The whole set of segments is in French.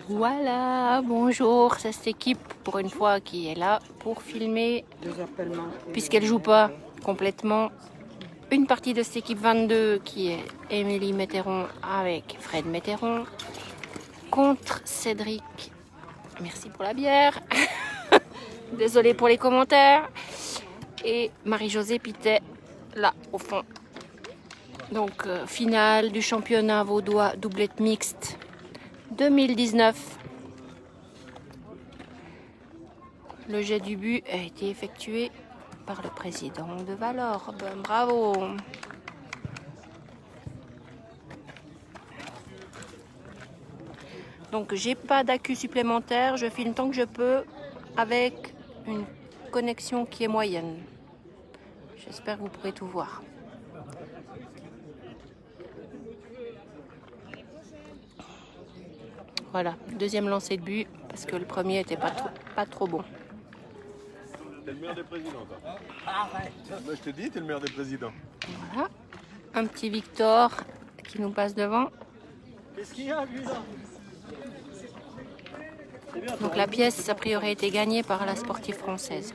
Voilà, bonjour, c'est cette équipe pour une fois qui est là pour filmer, puisqu'elle joue pas complètement. Une partie de cette équipe 22 qui est Émilie Metteron avec Fred Metteron contre Cédric. Merci pour la bière. Désolée pour les commentaires. Et Marie-Josée Pitet là au fond. Donc finale du championnat vaudois doublette mixte 2019. Le jet du but a été effectué par le président de Valorbe. Bravo! Donc j'ai pas d'accu supplémentaire, je filme tant que je peux avec une connexion qui est moyenne. J'espère que vous pourrez tout voir. Voilà, deuxième lancé de but parce que le premier était pas trop bon. T'es le meilleur des présidents, toi. Arrête. Moi, je te dis, t'es le meilleur des présidents. Voilà, un petit Victor qui nous passe devant. Qu'est-ce qu'il y a, lui, là? Donc la pièce, a priori, a été gagnée par la sportive française.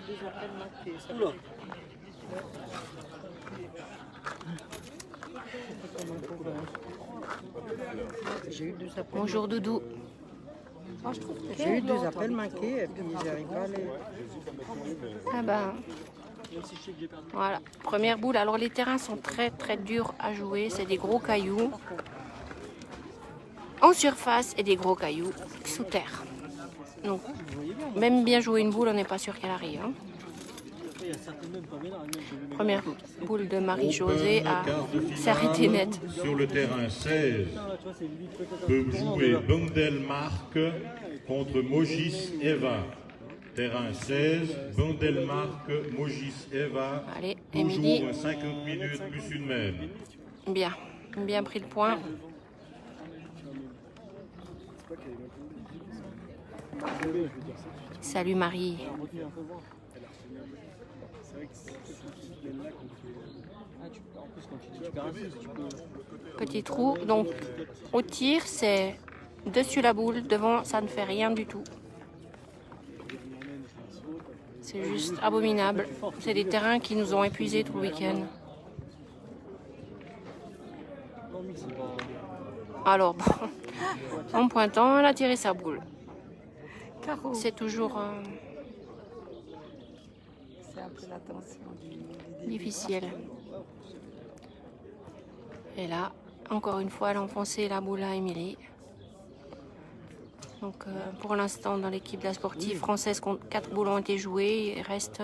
Bonjour Doudou. J'ai eu deux appels manqués et puis j'arrive pas à les... Ah ben, voilà, première boule. Alors les terrains sont très durs à jouer. C'est des gros cailloux en surface et des gros cailloux sous terre. Donc, même bien jouer une boule, on n'est pas sûr qu'elle arrive. Hein. Première boule de Marie-Josée s'est arrêtée net. Sur le terrain 16, peut jouer Bundelmark contre Mogis Eva. Terrain 16, Bundelmark, Mogis Eva. Allez, Émilie. Toujours 50 minutes plus une même. Bien pris le point. Salut Marie. Petit trou, donc au tir c'est dessus la boule, devant ça ne fait rien du tout. C'est juste abominable. C'est des terrains qui nous ont épuisés tout le week-end. Alors bon, en pointant, elle a tiré sa boule. C'est toujours C'est un peu la tension difficile. Et là, encore une fois, elle a enfoncé la boule à Émilie. Donc pour l'instant, dans l'équipe de la sportive française, 4 boules ont été jouées. Il reste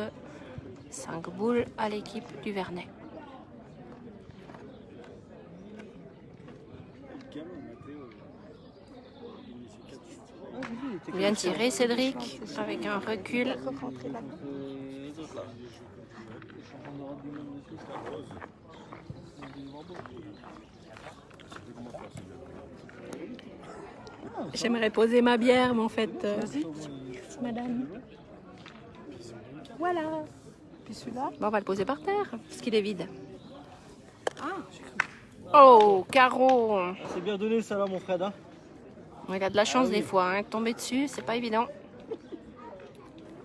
5 boules à l'équipe du Vernet. Bien tiré Cédric, avec un recul. J'aimerais poser ma bière, mais en fait, merci madame. Voilà. Puis celui-là? Bon, on va le poser par terre, parce qu'il est vide. Oh, carreau. C'est bien donné, ça, là, mon Fred, hein? Il a de la chance des fois, hein. Tomber dessus, c'est pas évident.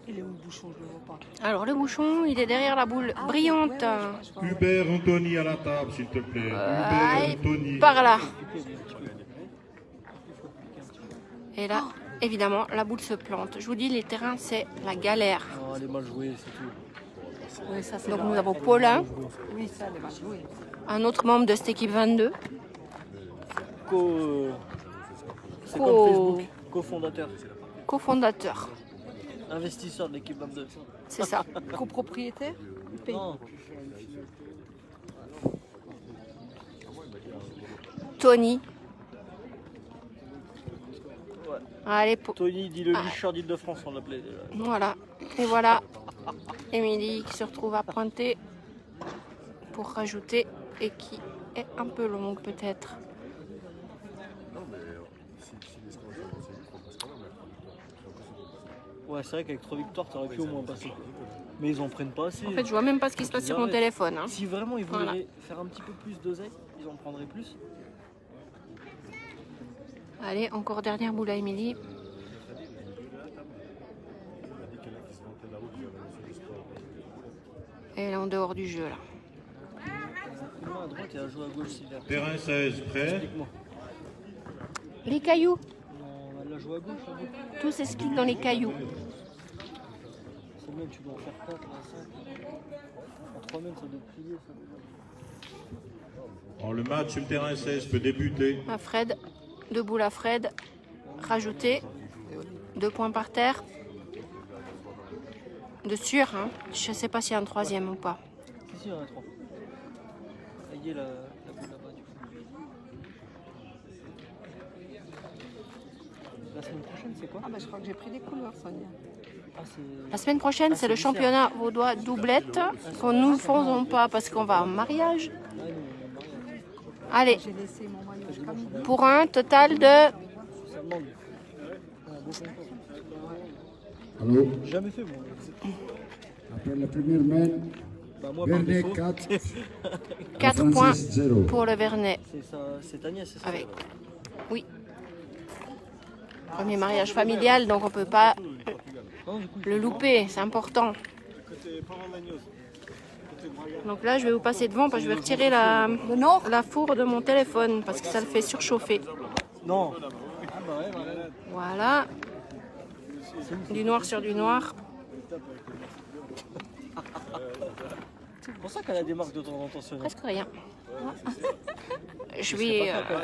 Il est où le bouchon? Je le vois pas. Alors le bouchon, il est derrière la boule brillante. Hubert Anthony à la table, s'il te plaît. Hubert Anthony. Par là. Et là, évidemment, la boule se plante. Je vous dis, les terrains, c'est la galère. Oh, elle est mal jouée, c'est tout. Oui, ça c'est Donc nous avons Paulin, Oui, ça, elle est mal jouée. un autre membre de cette équipe 22. C'est comme Facebook, cofondateur. Cofondateur. Investisseur de l'équipe 22. C'est ça. Copropriétaire du pays. Non. Tony. Ouais. Allez, Tony dit le licheur d'Île-de-France, on l'appelait déjà. voilà. Et voilà. Émilie qui se retrouve à pointer pour rajouter et qui est un peu longue peut-être. Ouais, c'est vrai qu'avec 3 victoires, t'aurais pu au moins passer. Mais ils en prennent pas assez. En fait, je vois même pas ce qui se passe sur mon téléphone. Hein. Si vraiment ils voulaient Voilà. faire un petit peu plus d'oseille, ils en prendraient plus. Allez, encore dernière boule à Émilie. Et elle est en dehors du jeu là. À droite et à jouer à gauche, Sylvia. Terrain 16, prêt. Explique-moi. Les cailloux. Non, elle a joué à gauche. Là. Tout s'explique dans les cailloux. C'est même, tu dois en faire 4, là, 5. En 3 mètres, ça doit plier. Ça. Bon, le match sur le terrain 16 peut débuter. À Fred. 2 boules à Fred. Rajouter. 2 points par terre. De sûr, hein. Je sais pas s'il y a un troisième ou pas. Si, il y en a 3. Ayez la boule là-bas, du coup. La semaine prochaine, c'est quoi? Ah bah je crois que j'ai pris des couleurs, Sonia. Ah, c'est... La semaine prochaine, c'est le championnat vaudois doublette qu'on nous ne faisons pas parce qu'on va en mariage. Ah, nous, on est mariés. Allez, J'ai laissé mon maillot jusqu'à midi. pour un total de Ça demande. On a beaucoup de temps. Allô, J'ai jamais fait, moi. après la première main, Bah, moi, par Vernet défaut, 4, 4 points 0. pour le Vernet. c'est ta nièce, c'est ça? Avec. Oui. Premier mariage familial, donc on peut pas Non, du coup, le louper, c'est important. Donc là, je vais vous passer devant parce que je vais retirer la fourre de mon téléphone parce que ça le fait surchauffer. non. Ah, bah ouais, voilà. Voilà. Du noir sur du noir. C'est pour ça qu'elle a des marques de temps en temps sur elle. Presque rien.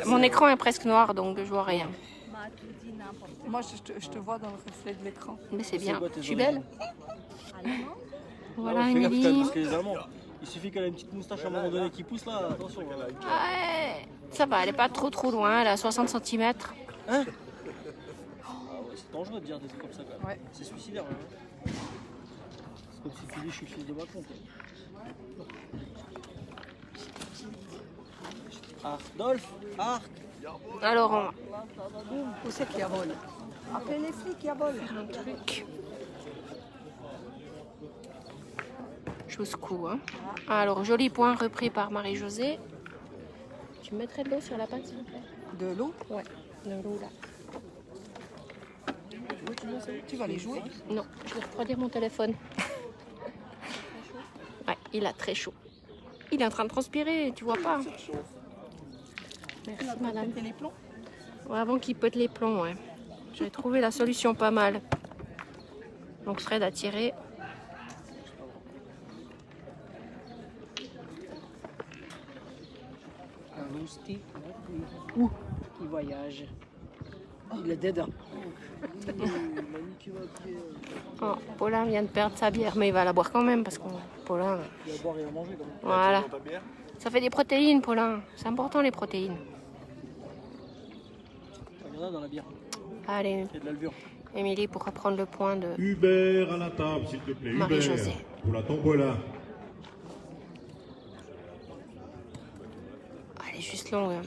Mon écran est presque noir, donc je vois rien. Moi, je te vois dans le reflet de l'écran. Mais c'est bien. quoi tes Je suis belle. Voilà, Fais gaffe, Émilie. parce que les Allemands, il suffit qu'elle ait une petite moustache à un moment donné qui pousse là, attention. Ouais, ça va, elle est pas trop loin, elle a 60 cm. Hein? Ah ouais, c'est dangereux de dire des trucs comme ça quand même. Ouais. C'est suicidaire. Hein. C'est comme si tu dis je suis le fils de Macron. Quoi. Ardolphe, Art. Alors, Où c'est qu'il y a vol? Appelez les flics, il y a vol. un truc. Jusqu'où, hein. Alors, joli point repris par Marie-Josée. Tu me mettrais de l'eau sur la pâte, s'il vous plaît? De l'eau? Ouais, de l'eau là. Tu vas les jouer? Non, je vais refroidir mon téléphone. Ouais, il a très chaud. Il est en train de transpirer, tu vois pas? Merci, madame. Les plombs? Ouais, avant qu'il pète les plombs, ouais. J'ai trouvé la solution pas mal. Donc, Fred a tiré. Un loustic qui voyage. Il est dedans. Oh, Paulin vient de perdre sa bière, mais il va la boire quand même parce qu'on Paulin. Il va boire et à manger quand même. Voilà. Ça fait des protéines, Paulin. C'est important les protéines. Il y en a dans la bière. Allez, Il y a de l'albure. Émilie pour reprendre le point de Hubert à la table, s'il te plaît. Hubert, Marie-Josée. pour la tombola. Elle est juste longue. Hein.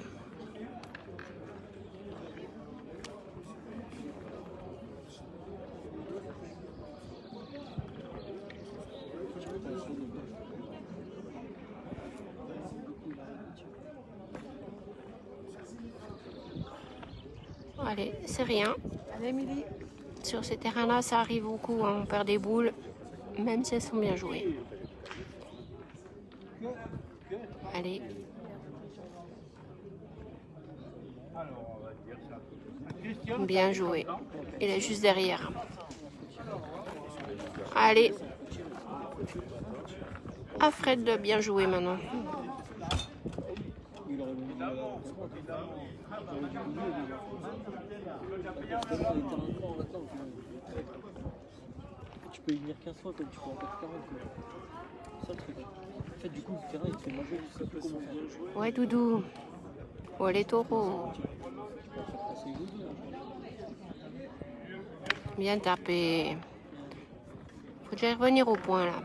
Allez, c'est rien. Allez, Émilie. Sur ces terrains-là, ça arrive beaucoup. Hein. On perd des boules, même si elles sont bien jouées. Allez. Bien joué. Il est juste derrière. Allez. À Fred de bien jouer maintenant. Il aurait mis tu peux y venir 15 fois comme tu peux en faire 40. C'est ça le truc. En fait, du coup, le terrain il te fait majeur, tu sais plus comment faire. Ouais, Doudou. Ouais, les taureaux. Tu peux en faire passer les deux, Bien tapé. Faut déjà revenir au point là.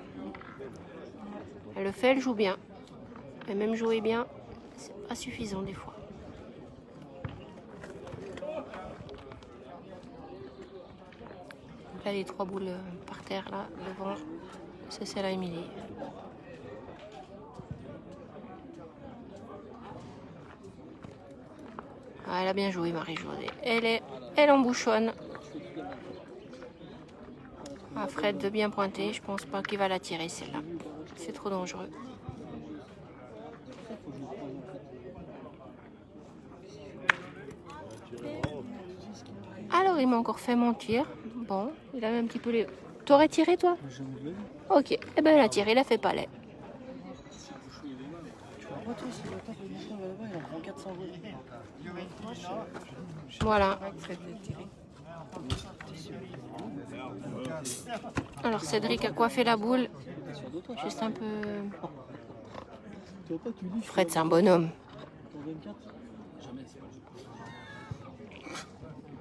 Elle le fait, elle joue bien. Et même jouer bien, c'est pas suffisant des fois. Donc là, les 3 boules par terre là, devant, c'est celle à Émilie. elle a bien joué, Marie-Josée. Elle embouchonne. Ah, Fred de bien pointer. Je pense pas qu'il va la tirer, celle-là. C'est trop dangereux. Alors, il m'a encore fait mentir. Bon, il avait un petit peu les... T'aurais tiré, toi? Ok. Eh ben, il a tiré, il a fait palais. Voilà. Alors, Cédric a coiffé la boule. Juste un peu... Fred, c'est un bonhomme.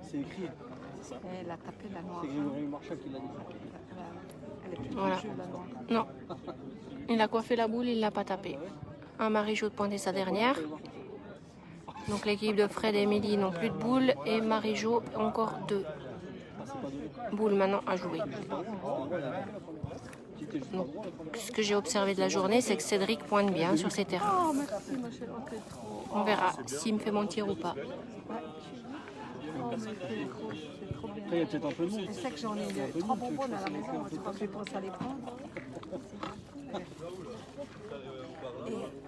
C'est écrit. Elle a tapé la noire. C'est Grégory Marchal qui l'a dit. Elle est plus Voilà. jeu, la noire. Non. Il a coiffé la boule, il l'a pas tapé. Un Marie-Jo de pointer sa dernière. Donc l'équipe de Fred et Émilie n'ont plus de boules. Et Marie-Jo encore 2 boules maintenant à jouer. Donc, ce que j'ai observé de la journée, c'est que Cédric pointe bien sur ses terrains. Oh, merci, ma chérie. Oh, t'es trop... On verra s'il me fait mentir ou pas. Oh, mais c'est trop bien. Après, il y a peut-être un peu de monde. Je sais que j'en ai 3 bonbons à la maison. C'est pas que je pense à les prendre.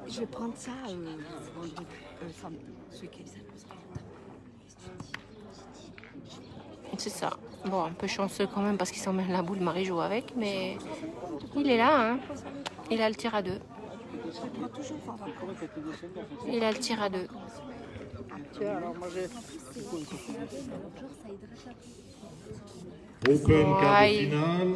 Et je vais prendre ça ce week-end. C'est ça. Bon, un peu chanceux quand même parce qu'il s'emmène la boule Marie-Jo avec, mais il est là, hein. Il a le tir à 2. Il a le tir à 2. Tiens, alors moi j'ai... Open quart de Ouais. finale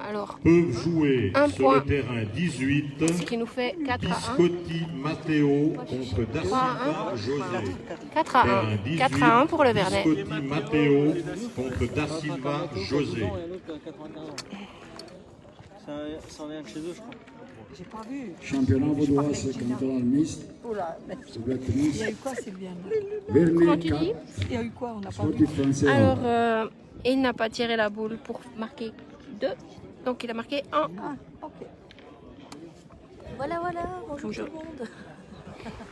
Alors, peuvent jouer un sur point. le terrain 18 ce qui nous fait 4 à 1. Biscotti Matteo contre Da 3 à Silva 1. José. 4 à 1. 4 à 1 pour le Vernet. Biscotti Matteo contre Da Silva José. Il y a un autre qui a 95 ans. Ça en vient de chez eux, je crois. J'ai pas vu. Championnat vaudois, c'est cantonal mixte. Oula, mais Ça doit être il y a mixte. eu quoi, Sylviane? Comment Vernet tu 4, dis? Il y a eu quoi? On n'a pas vu. sportif français. Alors, il n'a pas tiré la boule pour marquer 2. Donc il a marqué 1. Ah, ok. Voilà, bonjour Bonjour. tout le monde.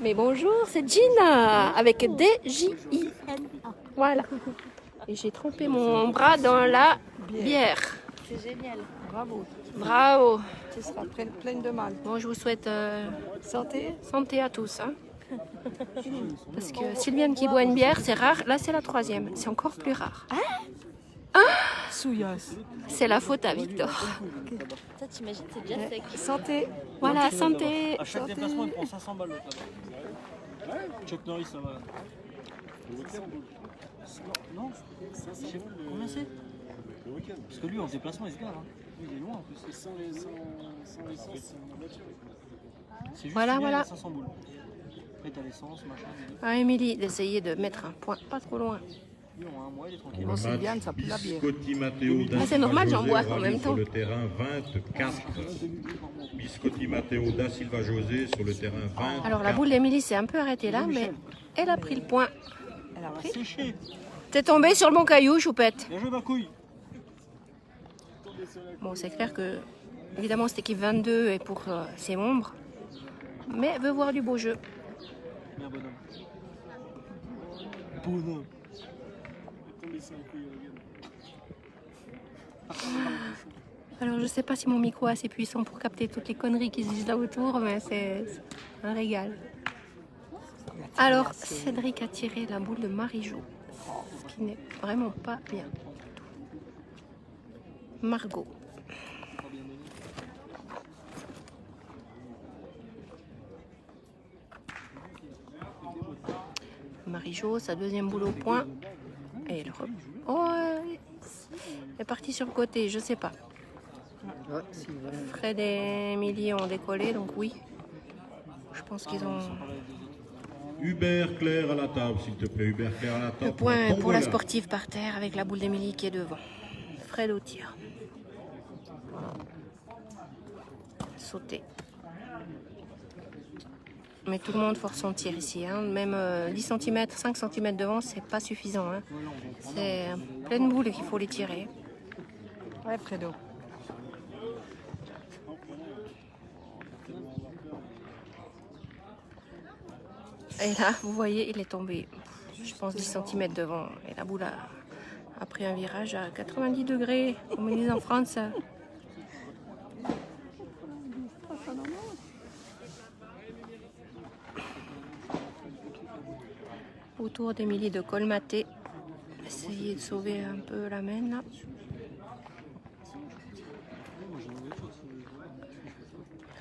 Mais bonjour, c'est Gina avec D-J-I. Voilà. Et j'ai trempé mon bras dans la bière. C'est génial. Bravo. Bravo. Tu seras pleine de mal. Bon, je vous souhaite Santé. santé à tous. Hein. Parce que Sylviane qui boit une bière, c'est rare. Là, c'est la 3e. C'est encore plus rare. Souillasse. C'est la faute à Victor. Ça, t'imagines, c'est déjà sec. Santé. Voilà, santé. À chaque Santé. déplacement, il prend 500 balles. l'autre, là-bas. Chuck Norris, ça va. Non, je sais pas. Combien c'est? Parce que lui, en déplacement, il se gare. Hein. Lui, il est loin en plus. C'est sans l'essence, en voiture. C'est juste Voilà, bien, il y a voilà. 500 boules. Après, t'as l'essence, machin. À Émilie d'essayer de mettre un point pas trop loin. Lui, en un mois, il est tranquille. Pour le Sylviane, match, ça pue la bière. Biscotti Matteo Da Ah, c'est Silva normal, j'en José bois aura en lieu même temps. Sur le terrain 24. Biscotti Matteo Da Silva José sur le terrain 24. Alors la boule d'Émilie s'est un peu arrêtée là, mais elle a pris le point. Elle a pris. Séché. T'es tombée sur le bon caillou, choupette. Bien joué, ma couille. Bon, c'est clair que, évidemment, cette équipe 22 est pour ses membres, mais elle veut voir du beau jeu. Bien, bonhomme. Bonhomme. Alors, je sais pas si mon micro est assez puissant pour capter toutes les conneries qui se disent là autour, mais c'est un régal. Alors, Cédric a tiré la boule de Marie-Jo, ce qui n'est vraiment pas bien. Margot. Marie-Jo, sa deuxième boule au point. Et elle oh, elle est partie sur le côté, je sais pas. Fred et Émilie ont décollé, donc oui. Je pense qu'ils ont Hubert Claire à la table, s'il te plaît. Hubert Claire à la table. le point pour Tombola. la sportive par terre avec la boule d'Émilie qui est devant. Fred au tir. Sauter. Mais tout le monde force son tir ici. Hein. Même 10 cm, 5 cm devant, c'est pas suffisant. Hein. C'est pleine boule qu'il faut les tirer. Ouais, Fredo. Et là, vous voyez, il est tombé je pense 10 cm devant. Et la boule a pris un virage à 90 degrés, comme on dit en France. Autour d'Emilie de colmater. Essayer de sauver un peu la main là.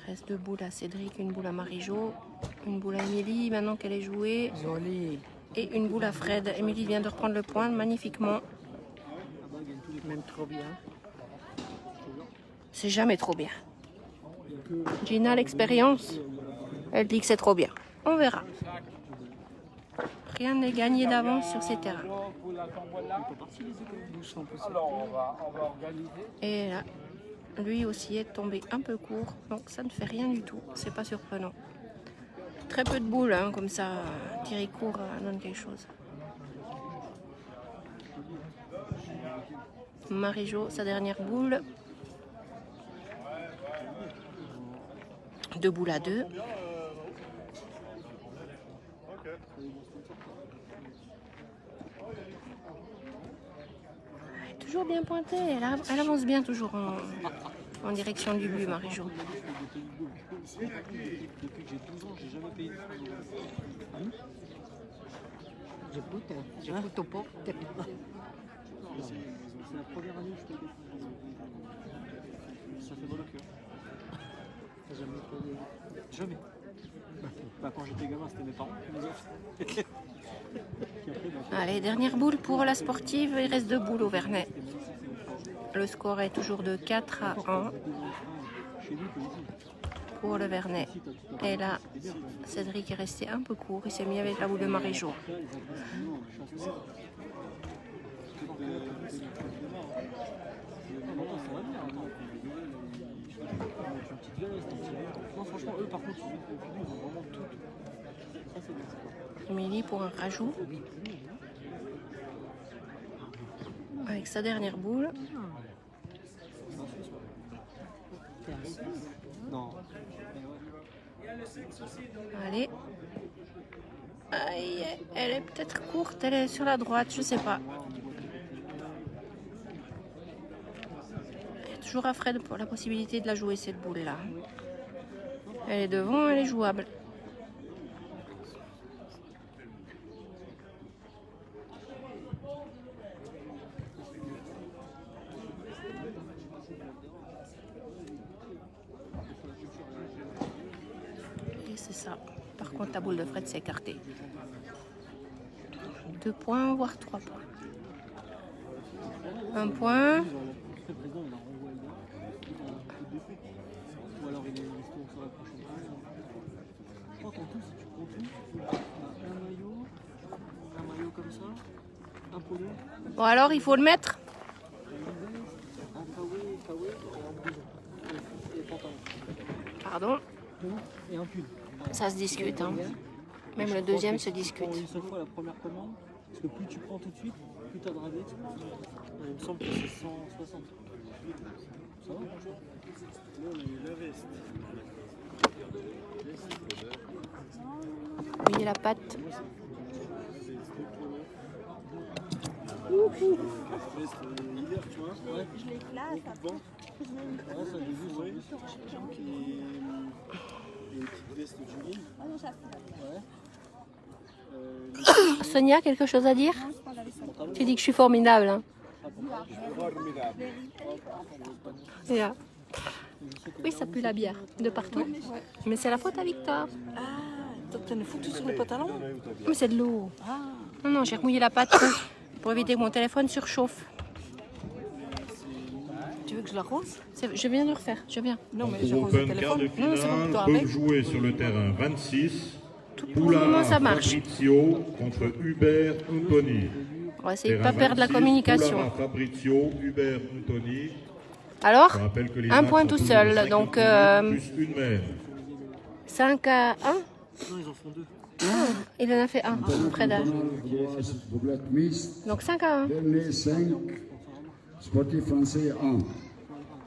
Reste deux boules à Cédric, une boule à Marie-Jo, une boule à Émilie maintenant qu'elle est jouée. Joli. Et une boule à Fred. Émilie vient de reprendre le point magnifiquement. Même trop bien. C'est jamais trop bien. Gina, l'expérience, elle dit que c'est trop bien. On verra. Rien n'est gagné d'avance sur ces terrains. Et là, lui aussi est tombé un peu court, donc ça ne fait rien du tout. C'est pas surprenant. Très peu de boules, hein, comme ça, tirer court donne quelque chose. Marie-Jo, sa dernière boule. Deux boules à deux. Elle est toujours bien pointée, elle avance bien toujours en direction du but, Marie-Jo. Depuis que j'ai 12 ans, j'ai jamais payé de frais. J'écoute au pot. C'est la première année où je paye des frais. Ça fait mal au cœur. T'as jamais payé? Jamais. Bah, quand j'étais gamin, c'était mes parents qui nous achetaient. Allez, dernière boule pour la sportive, il reste deux boules au Vernet. Le score est toujours de 4-1 pour le Vernet. Et là, Cédric est resté un peu court, il s'est mis avec la boule de Marie-Jo. Non, franchement, eux, par contre, ils ont vraiment tout. Ça, c'est bien. Émilie pour un rajout. Avec sa dernière boule. Non. Allez. Aïe, elle est peut-être courte, elle est sur la droite, je sais pas. Il y a toujours à Fred pour la possibilité de la jouer cette boule là. Elle est devant, elle est jouable. Et c'est ça. Par contre, la boule de Fred s'est écartée. 2 points, voire 3 points. 1 point. Le président, il a renvoyé le gars. Ou alors il est sur la prochaine page. Je crois qu'en tout, si tu prends tout, un maillot comme ça, un polo, Bon alors, il faut le mettre. un kawé et un blouson. Et pantalon. Pardon. Et un pull. Ça se discute. Hein. Même le deuxième se Tu discute. prends une seule fois la première commande, parce que plus tu prends tout de suite, plus tu as de rabais. Il me semble que c'est 160. Ça va, franchement. Là, on a eu la veste. Mouiller la patte. Veste hiver, tu vois. Ouais. Je les classe après. Ouais, ça j'ai vu, Ouais. ça. Et une petite veste jogging. Ah non, ça Ouais. Sonia, quelque chose à dire? Tu dis que je suis formidable. Hein. Yeah. Oui, ça pue la bière de partout. Mais c'est la faute à Victor. Ah, donc t'en as foutu sur le pantalon? Mais c'est de l'eau. Non, non, j'ai remouillé la pâte pour éviter que mon téléphone surchauffe. Tu veux que je l'arrose? Je viens de le refaire, je viens. Non, mais Pour j'arrose le Open quart téléphone. de c'est bon, finale toi, peuvent avec. jouer sur le terrain 26 Pour le moment, Poula ça marche. Fabrizio contre Hubert Untoni. On va essayer de ne Terrain pas perdre la 26, communication. Poula Fabrizio, Hubert Untoni. Alors, Je rappelle que les un matchs point sont tout toujours seul, de 50 donc, minutes plus une mène. 5 à 1. Non, ils en font deux. Il en a fait un, près d'âge. Boulette mixte, Donc 5 à 1. dernier 5, sportif français 1.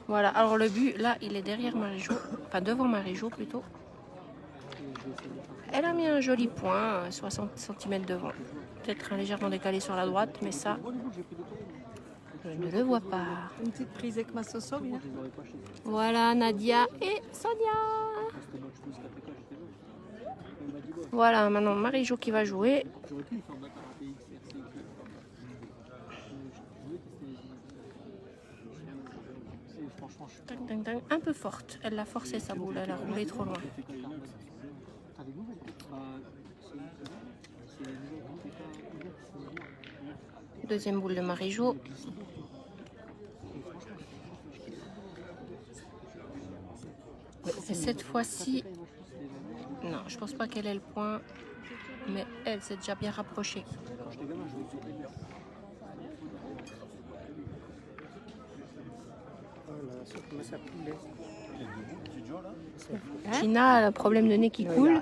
Voilà, alors le but, là, il est derrière Marie-Jo, enfin devant Marie-Jo plutôt. Elle a mis un joli point, 60 cm devant. peut-être légèrement décalé sur la droite, mais ça, je ne le vois pas. Une petite prise avec ma sauce, bien. Voilà Nadia et Sonia. Voilà, maintenant Marie-Jo qui va jouer. Ding, ding, ding. Un peu forte. Elle l'a forcé sa boule, elle a roulé trop loin. Deuxième boule de Marie-Jo. Et cette fois-ci, non, je pense pas qu'elle ait le point, mais elle s'est déjà bien rapprochée. Gina a le problème de nez qui coule.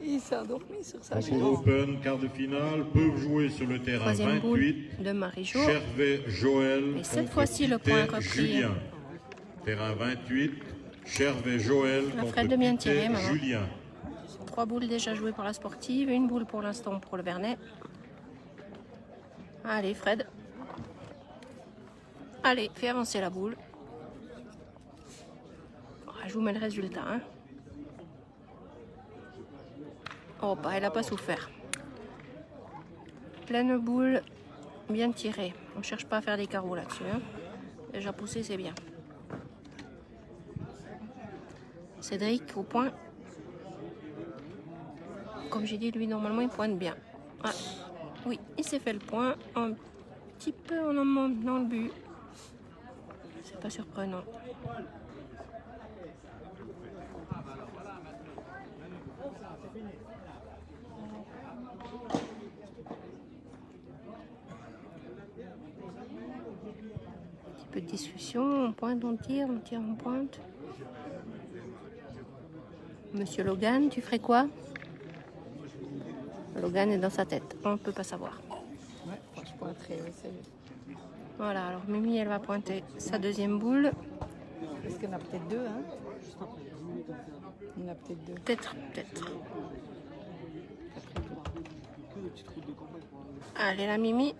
Il s'est endormi sur sa François Open, quart de finale, peuvent jouer sur le terrain Troisième boule 28. de Marie-Jo. Chervet Joël Et cette contre fois-ci, le point Pité repris. Julien. Terrain 28. Chervet Joël La contre Fred de bien Pité tirer, maman. Julien. 3 boules déjà jouées pour la sportive, une boule pour l'instant pour le Vernet. Allez Fred. Allez, fais avancer la boule. Je vous mets le résultat. Hein. Oh, bah, elle n'a pas souffert. Pleine boule, bien tirée. On ne cherche pas à faire des carreaux là-dessus. Hein. Déjà poussé, c'est bien. Cédric au point. Comme j'ai dit, lui, normalement, il pointe bien. Ah, oui, il s'est fait le point. Un petit peu en amont dans le but. C'est pas surprenant. Un petit peu de discussion. On pointe, on tire, on pointe. Monsieur Logan, tu ferais quoi? Logan est dans sa tête. On ne peut pas savoir. Ouais, je pointerai, oui, c'est juste. Voilà, alors Mimi, elle va pointer sa deuxième boule. Parce qu'il y en a peut-être deux, hein. Il y en a peut-être deux. Peut-être. Allez, la Mimi.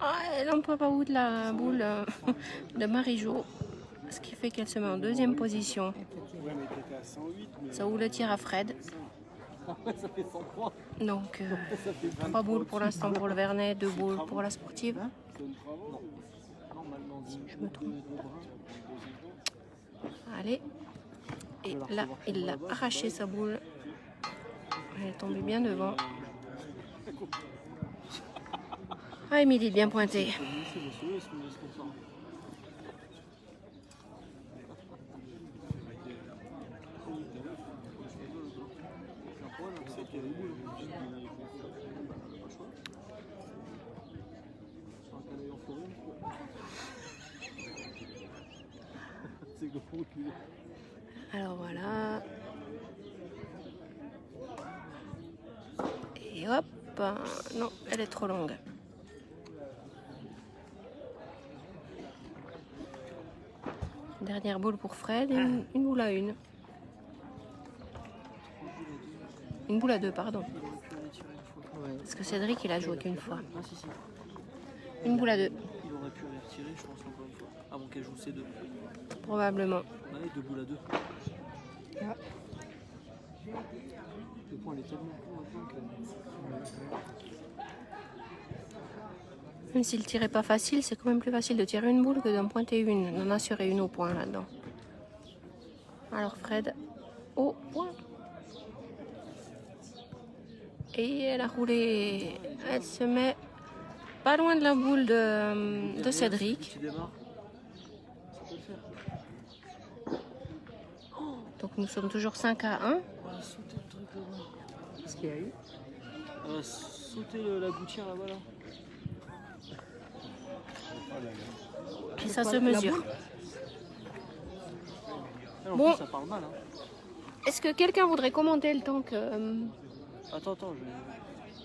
Ah, elle n'emploie pas bout de la boule de Marie-Jo. Ce qui fait qu'elle se met en deuxième position. Ça ouvre le tir à Fred. Donc, 3 boules pour l'instant pour le Vernet, 2 boules pour la sportive. Si je me trompe. Allez. Et là, il a arraché sa boule. Elle est tombée bien devant. Ah, Émilie, bien pointée. Alors voilà. Et hop. Non, elle est trop longue. Dernière boule pour Fred. Une boule à une. Une boule à deux, pardon. Parce que Cédric, il a joué qu'une fois. Une boule à deux. Il aurait pu aller retirer, je pense, encore une fois. Avant qu'elle joue ses deux. Probablement. Ouais, 2 boules à 2. Ah. Le point, il est tellement court maintenant que... Même si le tir n'est pas facile, c'est quand même plus facile de tirer une boule que d'en pointer une, d'en assurer une au point là-dedans. Alors Fred, au point. Et elle a roulé, elle se met pas loin de la boule de Cédric. Donc nous sommes toujours 5-1. Qu'est-ce qu'il y a eu? Sauter la gouttière là-bas là. Et ça se mesure. Bon. Ça parle mal, hein. Est-ce que quelqu'un voudrait commenter le temps que... Attends,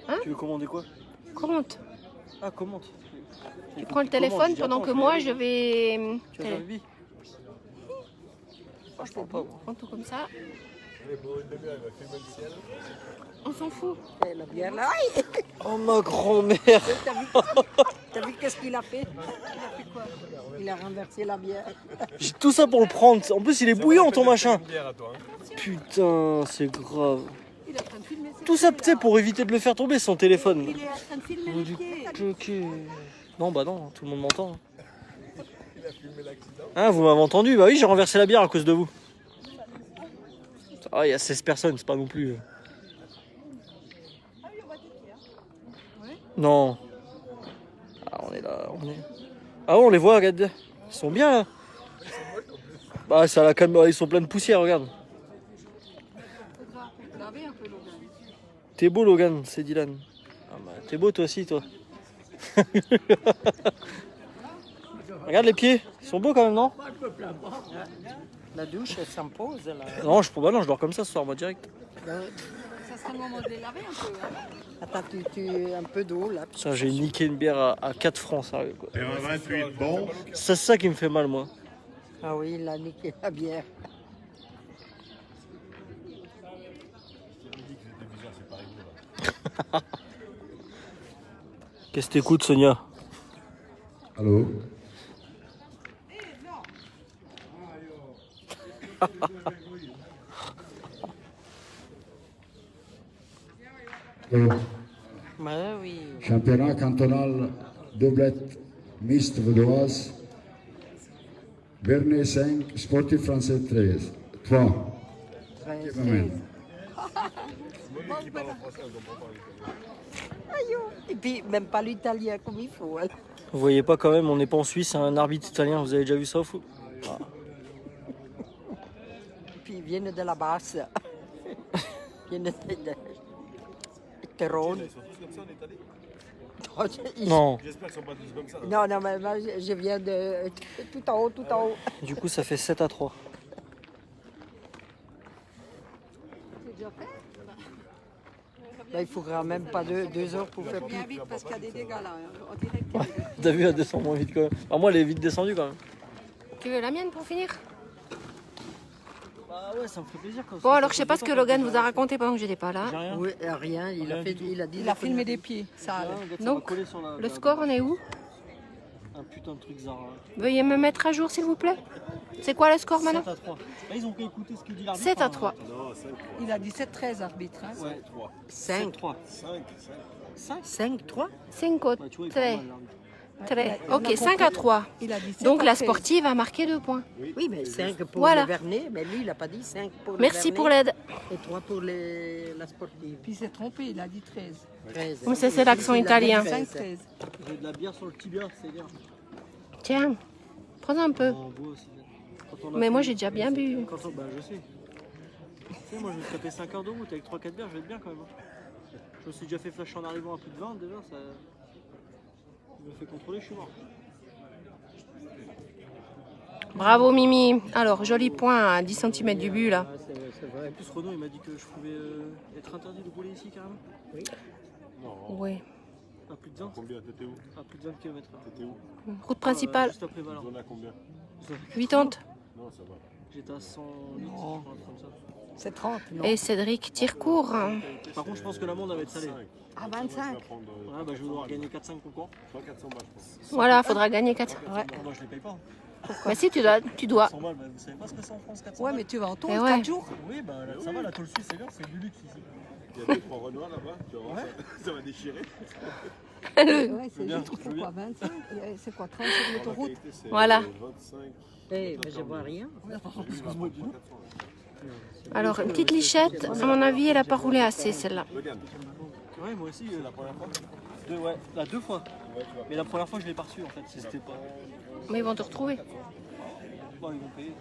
Hein? tu veux commander quoi? Commente. Ah, commente. Tu prends le téléphone pendant que moi je vais. Tu veux un bibi? Je prends tout comme ça. On s'en fout. Elle a bien là. Oh ma grand-mère. T'as vu qu'est-ce qu'il a fait? Il a fait quoi? Il a renversé la bière. J'ai tout ça pour le prendre. En plus, il est bouillant ton machin. Une bière à toi, hein. Putain, c'est grave. Il est en train de filmer ses Tout ça, pieds, tu sais, là. pour éviter de le faire tomber, son téléphone. Il est en train de filmer les pieds. Ok. Non, bah non, tout le monde m'entend. Hein, vous m'avez entendu? Bah oui, j'ai renversé la bière à cause de vous. Ah, il y a 16 personnes, c'est pas non plus. Non. Ah, on est là, on est. Ah, ouais, on les voit, regarde. Ils sont bien là. Bah, c'est à la caméra, ils sont pleins de poussière, regarde. T'es beau, Logan, c'est Dylan. Ah, bah, t'es beau toi aussi, toi. Regarde les pieds, ils sont beaux quand même, non? La douche, elle s'impose là. Non, bah non, je dors comme ça ce soir, moi, direct. Ça sera le moment de les laver un peu. Hein. Attends, tu un peu d'eau là. Ça, j'ai niqué une bière à 4 francs, sérieux, quoi. Terrain 28, bon. C'est ça qui me fait mal, moi. Ah oui, il a niqué la bière. Qu'est-ce que t'écoutes, Sonia? Allô? Allô? Bah oui. Championnat cantonal doublette mixte vaudoise. Vernet 5, sportif français 13. 3. Et puis même pas l'italien comme il faut. Hein. Vous voyez pas quand même, on n'est pas en Suisse, c'est un arbitre italien, vous avez déjà vu ça au foot? Puis ils viennent de la basse. Ils viennent de Tyrone. Ils sont tous comme ça en Italie? Non. J'espère qu'ils sont pas tous comme ça. Non, non, mais moi, je viens de tout en haut, tout en haut. Du coup, ça fait 7-3. Là, il faut quand même pas 2 heures pour faire bien vite parce qu'il y a des dégâts là. On dirait que... T'as vu, elle descend moins vite quand même. Alors moi, elle est vite descendue quand même. Tu veux la mienne pour finir? Bah ouais, ça me fait plaisir quand Bon, alors je sais pas ce que Logan vous a raconté pendant que j'étais pas là. rien. Oui, rien, il a fait, il a dit. Il a filmé des pieds, ça. Donc, le score, on est où? Un putain de truc Zara. Veuillez me mettre à jour, s'il vous plaît. C'est quoi le score maintenant? 7-3. Bah, ils ont qu'à écouter ce que dit l'arbitre. 7-3. Non, 5, Il a dit 7-13 arbitre. Hein. Ouais, 3. 5, 3. 5, 3. 5 Bah, tu vois, il parle mal, l'arbitre. Ok, 5-3. Il a dit 7 Donc à la 13. sportive a marqué 2 points. Oui, mais 5 pour Voilà. le Vernet, mais lui, il n'a pas dit 5 pour le Merci Vernet. pour l'aide. Et 3 pour la sportive. Puis il s'est trompé, il a dit 13. 13. Mais ça, c'est l'accent italien. 5-13. J'ai de la bière sur le tibia, c'est bien. Tiens, prends un peu. On boit aussi. Quand on a Mais fait- moi, j'ai déjà bien bu. Quand on... Bah, je sais. Tu sais, moi, je vais me taper 5 heures de route avec 3-4 bières, je vais être bien quand même. Hein. Je me suis déjà fait flasher en arrivant à plus de 20 déjà, ça. Je me fais contrôler, je suis mort. Bravo Mimi. Alors, joli point à 10 cm du but là. Ah, c'est vrai. En plus, Renaud, il m'a dit que je pouvais être interdit de rouler ici carrément. Oui. À plus de 20. Combien? T'étais où? À plus de 20 km/h. T'étais où? Route principale, Juste après Valence. Zone à combien? 80. Non, ça va. J'étais à 108, je crois, comme ça. C'est 30, non? Et Cédric tire court. Par contre, je pense que l'amende va être salée. 5. À 25. Va prendre Ouais, bah, je vais devoir gagner 4-5 concours. 400 balles, je pense. Voilà, faudra gagner 4. Ouais. Moi, je les paye pas. Mais si, tu dois. 100 balles, bah, vous savez pas ce que c'est en France, 400 Ouais, balles mais tu vas en tour Eh 4 ouais. jours. Oui, bah là, ça va, la tôle suisse, c'est bien, c'est du luxe ici. Il y a 2-3 Renoirs là-bas, tu vas voir, ça va déchirer. Ouais, c'est bien, juste je veux pourquoi 25. C'est quoi, 30 sur l'autoroute? Voilà. 25. Eh, mais je vois rien. Alors, une petite lichette, à mon avis, elle a pas roulé assez celle-là. Regarde. Ouais, moi aussi, La première fois? ouais, là, 2 fois. Mais la première fois, je l'ai pas reçu en fait, c'était pas. Mais ils vont te retrouver. Bon, ils vont payer.